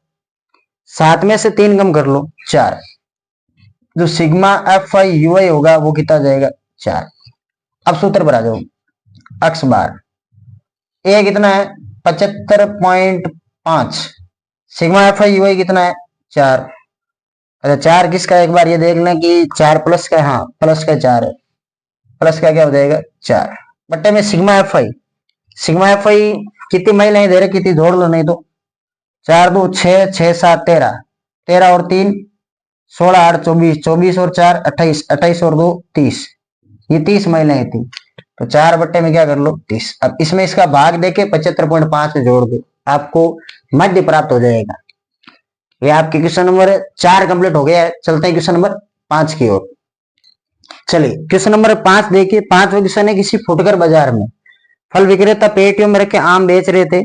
7 में से 3 कम कर लो 4, जो सिग्मा एफ आई यू आई होगा वो कितना जाएगा 4। अब सूत्र पर आ जाओ, अक्स बार ए कितना है 75.5, सिग्मा एफ आई यू आई कितना है 4। अच्छा 4 किसका, एक बार ये देख लें कि 4 प्लस का, हाँ प्लस का 4 है, प्लस का क्या हो जाएगा 4 बट्टे में सिग्मा एफ आई, सिग्मा एफ आई कितनी महिलाएं दे रहे, कितनी जोड़ लो, नहीं तो 4 2 6 6 7 13, 13 और 3 16 8 24, 24 और 4 28, 28 और 2 30, ये 30 महिलाएं थी, तो 4 बट्टे में क्या कर लो 30। अब इसमें इसका भाग देके 75.5 में जोड़ दो, आपको मध्य प्राप्त हो जाएगा। ये आपके क्वेश्चन नंबर 4 कंप्लीट हो गया है। चलते हैं क्वेश्चन नंबर 5 की ओर। चलिए क्वेश्चन नंबर 5 देखिए, 5वां क्वेश्चन है, किसी फुटकर बाजार में फल विक्रेता पेटियों में रखे आम बेच रहे थे।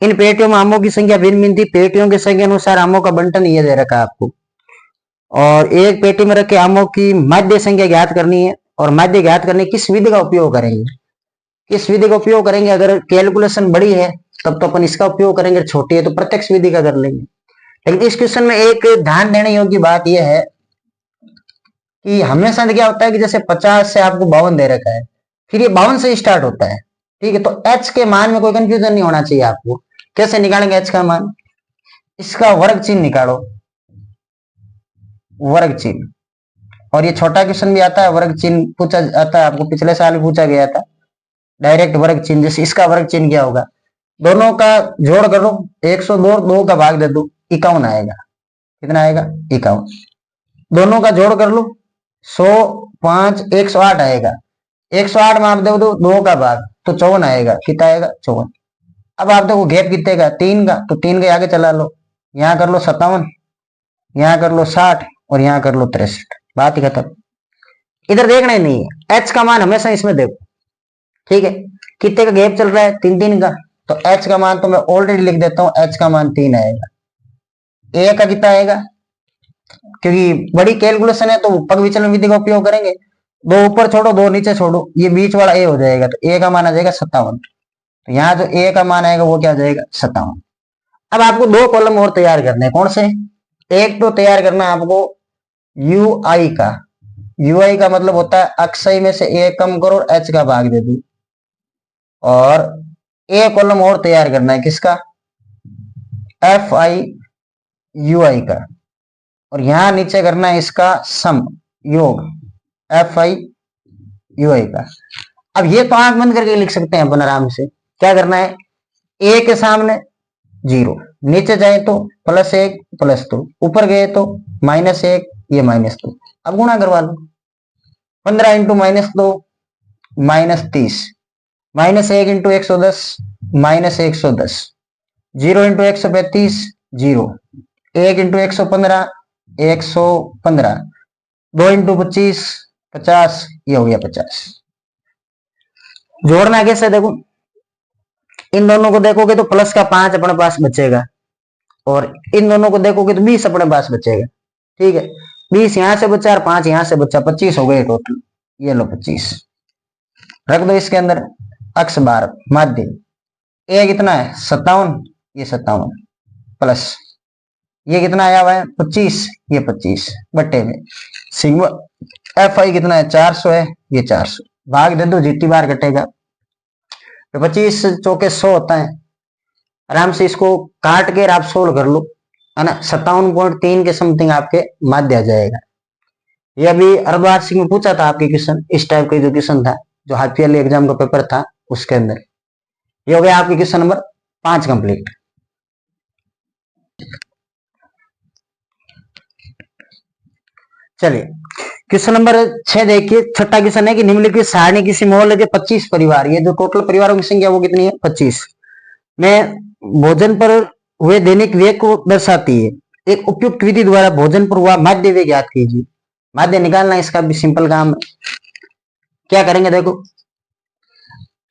इन पेटियों में आमों की संख्या भिन्न भिन्न थी, पेटियों की संख्या अनुसार आमों का बंटन ये दे रखा है आपको, और एक पेटी में रखे आमों की माध्य संख्या ज्ञात करनी है, और माध्य ज्ञात करने किस विधि का उपयोग करेंगे, किस विधि का उपयोग करेंगे। अगर कैलकुलेशन बड़ी है तब तो अपन इसका उपयोग करेंगे, छोटी है तो प्रत्यक्ष विधि का कर लेंगे। लेकिन इस क्वेश्चन में एक ध्यान देने योग्य बात यह है कि हमेशा क्या होता है कि जैसे 50 से आपको 52 दे रखा है, फिर ये 52 से स्टार्ट होता है, ठीक है। तो h के मान में कोई कंफ्यूजन नहीं होना चाहिए आपको। कैसे निकालेंगे h का मान, इसका वर्ग चिन्ह निकालो, वर्ग चिन्ह, और ये छोटा क्वेश्चन भी आता है, वर्ग चिन्ह पूछा जाता है, आपको पिछले साल भी पूछा गया था, डायरेक्ट वर्ग चिन्ह। जैसे इसका वर्ग चिन्ह क्या होगा, दोनों का जोड़ करो, 102 2 का भाग दे दो, 51 आएगा। कितना आएगा 51। दोनों का जोड़ कर लो, 100 5 108 आएगा, 108 में आप दे दो 2 का भाग तो 54 आएगा। कितना आएगा 54। अब आप देखो गैप कितने का 3 का, तो 3 के आगे चला लो, यहाँ कर लो 57, यहाँ कर लो 60 और यहाँ कर लो 63, बात ही खत्म। इधर देखना ही नहीं है, h का मान हमेशा इसमें देखो, ठीक है। कितने का गैप चल रहा है 3 3 का, तो h का मान तो मैं ऑलरेडी लिख देता हूं, h का मान 3 आएगा। a का कितना आएगा, क्योंकि बड़ी कैलकुलेशन है तो पग विचलन विधि का उपयोग करेंगे, 2 ऊपर छोड़ो 2 नीचे छोड़ो, ये बीच वाला a हो जाएगा, तो a का मान आ जाएगा 57। तो यहाँ जो a का मान आएगा वो क्या आ जाएगा 57। अब आपको 2 कॉलम और तैयार करने हैं, कौन से, एक तो तैयार करना है आपको यू आई का, यू आई का मतलब होता है अक्षय में से a कम करो और h का भाग दे दो, और a कॉलम और तैयार करना है किसका, एफ आई यू आई का, और यहां नीचे करना है इसका सम योग एफ आई यू आई का। अब ये तो आंख बंद करके लिख सकते हैं अपन आराम से। क्या करना है, ए के सामने 0, नीचे जाए तो +1 +2, ऊपर गए तो -1 ये -2। अब गुणा करवा लो, 15 into -2 -30, -1 into 110 -110, 0 into 135 0, 1 into 115 115, 2 into 25 50, ये हो गया 50। जोड़ना कैसे देखो, इन दोनों को देखोगे तो प्लस का 5 अपने पास बचेगा, और इन दोनों को देखोगे तो 20 अपने पास बचेगा। ठीक है, 20 यहां से बचा और 5 यहां से बचा, 25 हो गए टोटल। ये लो 25 रख दो इसके अंदर। अक्ष 12 माध्य, ए कितना है 57, ये 57 प्लस ये कितना आया हुआ है 25, ये 25 बट्टे में सिग्मा एफ आई कितना है 400 है, ये 400 भाग दे दो, जीटी बार कटेगा तो 25 चौके 100 होता है। आराम से इसको काट के आप सोल्व कर लो, है ना। 57.3 के समथिंग आपके माध्य आ जाएगा। ये अभी अर्धवार्षिक में पूछा था आपके क्वेश्चन, इस टाइप का जो क्वेश्चन था, जो हाफ ईयरली एग्जाम का पेपर था उसके अंदर। ये हो गया आपके क्वेश्चन नंबर 5 कंप्लीट। चलिए क्वेश्चन नंबर 6 देखिए, छठा क्वेश्चन है कि निम्नलिखित सारणी किसी मोहल्ले के 25 परिवार, ये जो टोटल परिवारों की संख्या वो कितनी है 25 में भोजन पर हुए दैनिक व्यय को दर्शाती है। एक उपयुक्त विधि द्वारा भोजन पर हुआ माध्य व्यय ज्ञात कीजिए। माध्य निकालना इसका भी सिंपल काम है। क्या करेंगे देखो,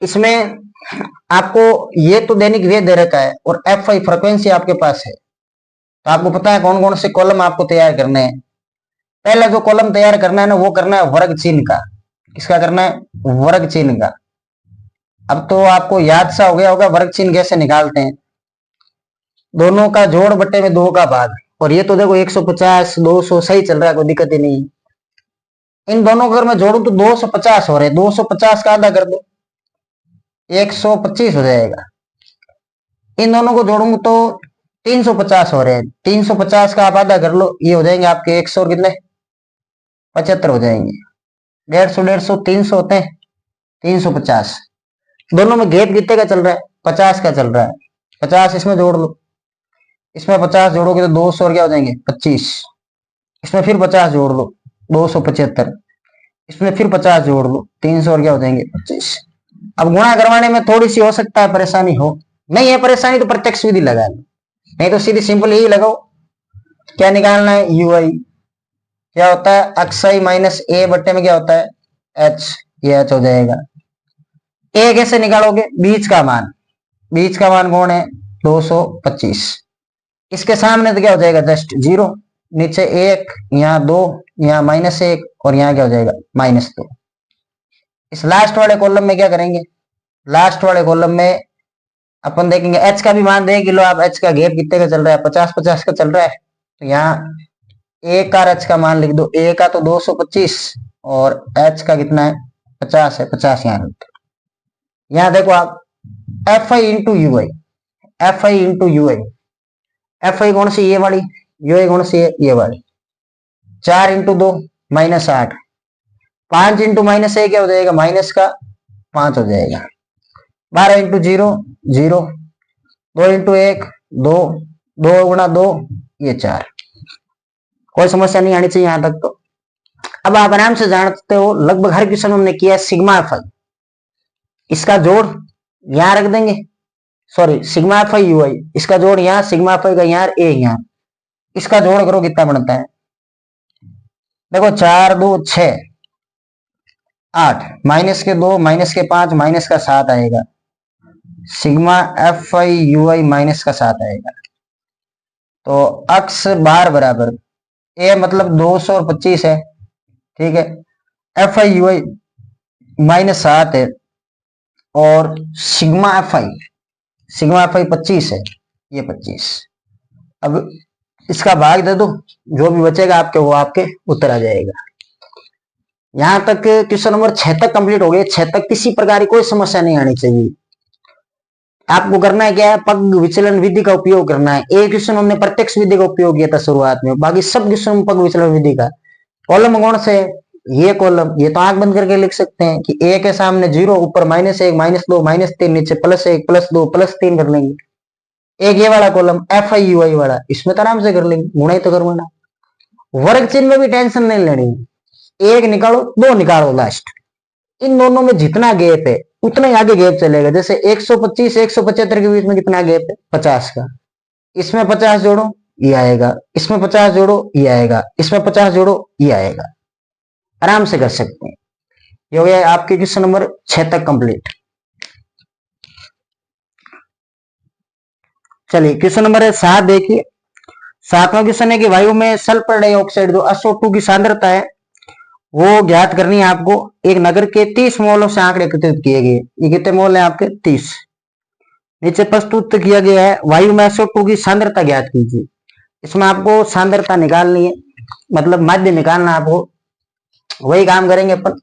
इसमें आपको ये तो दैनिक व्यय दे रखा है और एफ आई फ्रिक्वेंसी आपके पास है, तो आपको पता है कौन कौन से कॉलम आपको तैयार करने हैं। पहला जो कॉलम तैयार करना है ना, वो करना है वर्ग चिन्ह का। किसका करना है, वर्ग चिन्ह का। अब तो आपको याद सा हो गया होगा वर्ग चिन्ह कैसे निकालते हैं, दोनों का जोड़ बट्टे में 2 का भाग, और ये तो देखो 150 200 सही चल रहा है, कोई दिक्कत ही नहीं। इन दोनों को अगर मैं जोड़ू तो 250 हो रहे, 250 का आधा कर दो 125 हो जाएगा। इन दोनों को जोड़ूंगा तो 350 हो रहे हैं, 350 का आप आधा कर लो, ये हो जाएंगे आपके 100 और कितने 75 हो जाएंगे। 150 150 300 होते हैं, 350। दोनों में गैप कितने का चल रहा है 50 का चल रहा है, 50 इसमें जोड़ लो, इसमें 50 जोड़ोगे तो 200 और क्या हो जाएंगे 25, इसमें फिर 50 जोड़ लो 275, इसमें फिर 50 जोड़ लो 300 और क्या हो जाएंगे 25। अब गुणा करवाने में थोड़ी सी हो सकता है परेशानी हो, नहीं है परेशानी तो प्रत्यक्ष विधि लगा लो, नहीं तो सीधी सिंपल यही लगाओ। क्या निकालना है यू आई, क्या होता है अक्साई माइनस ए बट्टे में क्या होता है एच, ये एच हो जाएगा। ए कैसे निकालोगे, बीच का मान, बीच का मान कौन है 225, इसके सामने तो क्या हो जाएगा जस्ट 0, नीचे 1, यहाँ 2, यहाँ -1 और यहाँ क्या हो जाएगा -2। इस लास्ट वाले कॉलम में क्या करेंगे, लास्ट वाले कॉलम में अपन देखेंगे एच का भी मान देंगे लो आप, एच का गैप कितने का चल रहा है 50-50 का चल रहा है, तो यहाँ ए का एच का मान लिख दो, ए का तो 225 और एच का कितना है 50 है, 50 यहाँ लिख दो। यहाँ देखो आप F I into you I, F I into you I, F I कौन सी ये वाली, यू आई कौन सी है ये वाली, 4 इंटू 2 -8, 5 इंटू -1 क्या हो जाएगा माइनस का 5 हो जाएगा, 12 इंटू 0 0, 2 इंटू 1 2, 2 गुणा 2 ये 4। कोई समस्या नहीं आनी चाहिए यहां तक तो। अब आप आराम से जानते हो लगभग हर क्वेश्चन हमने किया सिग्मा एफ आई, इसका जोड़ यहां रख देंगे, sorry sigma F I U I, इसका जोड़ यहाँ, सिग्मा एफ आई का यहाँ, ए यहाँ, इसका जोड़ करो कितना बनता है देखो 4 2 6 8, माइनस के 2 माइनस के 5 माइनस का 7 आएगा, sigma F I U I minus का 7 आएगा। तो अक्स बार बराबर ए मतलब 225 है, ठीक है, एफ आई यू आई -7 है, और सिग्मा एफ आई 25 है, ये 25। अब इसका भाग दे दो, जो भी बचेगा आपके वो आपके उत्तर आ जाएगा। यहां तक क्वेश्चन नंबर 6 तक कंप्लीट हो गए। 6 तक किसी प्रकार की कोई समस्या नहीं आनी चाहिए। आपको करना है क्या है, पग विचलन विधि का उपयोग करना है। एक क्वेश्चन हमने प्रत्यक्ष विधि का उपयोग किया था शुरुआत में, बाकी सब क्वेश्चन पग विचलन विधि का। कॉलम कौन से, ये कॉलम, ये तो आंख बंद करके लिख सकते हैं कि ए के सामने 0, ऊपर -1 -2 -3, नीचे +1 +2 +3 कर लेंगे। एक ये वाला कॉलम एफ आई यू आई वाला, इसमें तो आराम से कर लेंगे, गुणा ही तो करवाना। वर्ग चिन्ह में भी टेंशन नहीं लेनी, एक निकालो 2 निकालो लास्ट, इन दोनों में जितना गैप है उतना ही आगे गैप चलेगा। जैसे 125 175 के बीच में कितना गैप है 50 का, इसमें 50 जोड़ो ये आएगा, इसमें 50 जोड़ो ये आएगा, इसमें 50 जोड़ो ये आएगा। आराम से कर सकते हैं। ये हो गया आपके क्वेश्चन नंबर 6 तक कंप्लीट। चलिए क्वेश्चन नंबर 7 देखिए। 7वां क्वेश्चन है कि वायु में सल्फर डाइऑक्साइड जो SO2 की सांद्रता है वो ज्ञात करनी है आपको। एक नगर के 30 मोलों से आंकड़े एकत्रित किए गए। ये कितने मोल है आपके 30। नीचे प्रस्तुत किया गया है वायु में SO2 की सांद्रता ज्ञात कीजिए। इसमें आपको सांद्रता निकालनी है, मतलब माध्य निकालना आपको। वही काम करेंगे अपन।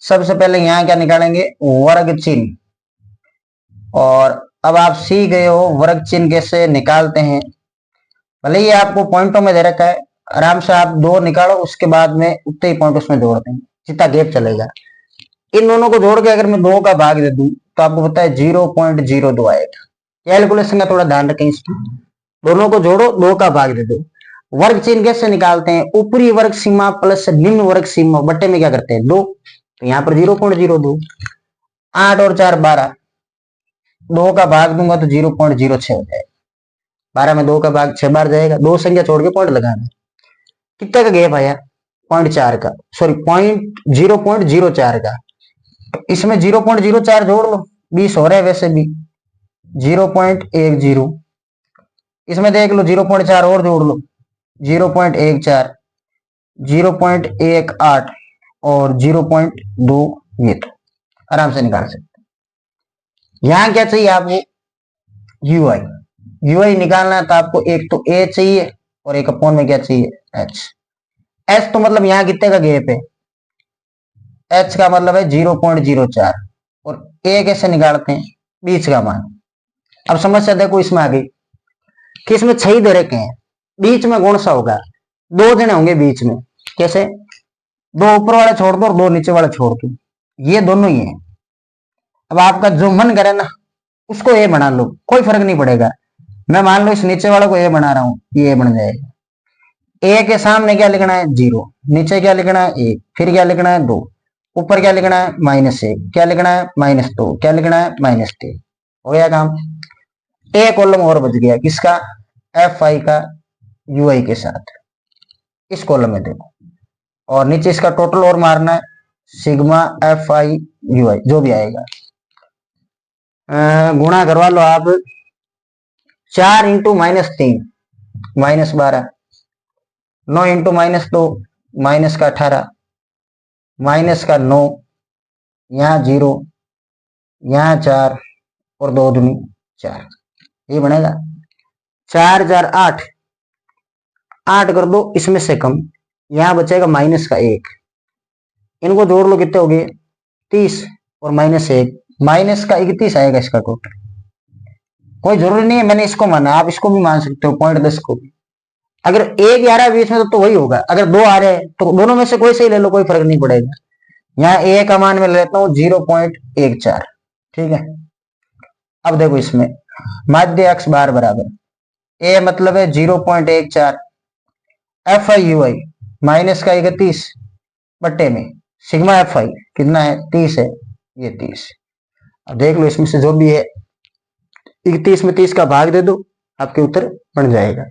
सबसे पहले यहाँ क्या निकालेंगे, वर्ग चिन्ह। और अब आप सीख गए हो वर्ग चिन्ह कैसे निकालते हैं। भले ही आपको पॉइंटों में दे रखा है, आराम से आप 2 निकालो, उसके बाद में उतने ही पॉइंट उसमें जोड़ देंगे, जितना गैप चलेगा। इन दोनों को जोड़ के अगर मैं 2 का भाग दे दूं तो आपको पता है 0.02 आएगा। कैलकुलेशन का थोड़ा ध्यान रखें इसमें। दोनों को जोड़ो, 2 का भाग दे दो। वर्ग चिन्ह कैसे निकालते हैं, ऊपरी वर्ग सीमा प्लस निम्न वर्ग सीमा बट्टे में क्या करते हैं 2, तो यहाँ पर 0.02। 8 और 4 12, 2 का भाग दूंगा तो 0.06 हो जाएगा। 12 में 2 का भाग 6 बार जाएगा। 2 संख्या छोड़ के पॉइंट लगाना है। कितने का गैप आया, 0.4 का, सॉरी 0.04 का। इसमें 0.04 जोड़ लो, 20 हो रहा है वैसे भी। 0.10, इसमें देख लो 0.4 और जोड़ लो, 0.14, 0.18 और 0.2। ये तो आराम से निकाल सकते हैं। यहां क्या चाहिए आपको, यूआई। यूआई निकालना है तो आपको एक तो ए चाहिए और एक अपॉन में क्या चाहिए, एच। एच तो मतलब यहां कितने का गैप है, एच का मतलब है 0.04। और ए कैसे निकालते हैं, बीच का मान। अब समस्या देखो इसमें आ गई कि इसमें 6 दे रखे हैं, बीच में कौन सा होगा, 2 जने होंगे बीच में। कैसे, 2 ऊपर वाले छोड़ दो और 2 नीचे वाले छोड़ दो, ये दोनों ही है। अब आपका जो मन करे ना उसको ए बना लो, कोई फर्क नहीं पड़ेगा। मैं मान लो इस नीचे वाले को ए बना रहा हूं, ये ए बन जाएगा। ए के सामने क्या लिखना है 0, नीचे क्या लिखना है 1, फिर क्या लिखना है 2, ऊपर क्या लिखना है -1, क्या लिखना है -2, क्या लिखना है -3। हो गया काम। ए कॉलम और बच गया, किसका, Fi का ui के साथ, इस कॉलम में देखो। और नीचे इसका टोटल और मारना है, सिग्मा Fi ui जो भी आएगा। गुणा करवा लो आप, 4 इंटू -3 -12, 9 इंटू -2 -18, -9, यहाँ 0, यहाँ 4 और 2 दूनी 4, ये बनेगा 4 4 8। 8 कर दो इसमें से कम, यहाँ बचेगा -1। इनको जोड़ लो, कितने हो गए 30 और -1, -31 आएगा इसका टोटल। कोई जरूरी नहीं है मैंने इसको माना, आप इसको भी मान सकते हो, 0.10 को भी। अगर 1 आ रहा है बीच में तो वही होगा, अगर 2 आ रहे हैं तो दोनों में से कोई सही ले लो, कोई फर्क नहीं पड़ेगा। यहाँ ए का मान में लेता हूँ 0.14, ठीक है। अब देखो इसमें माध्य अक्ष बार बराबर, ए मतलब है 0.14, Fi ui माइनस का 31 बट्टे में सिग्मा Fi कितना है 30 है, ये 30। अब देख लो इसमें से जो भी है 31 में 30 का भाग दे दो, आपके उत्तर बन जाएगा।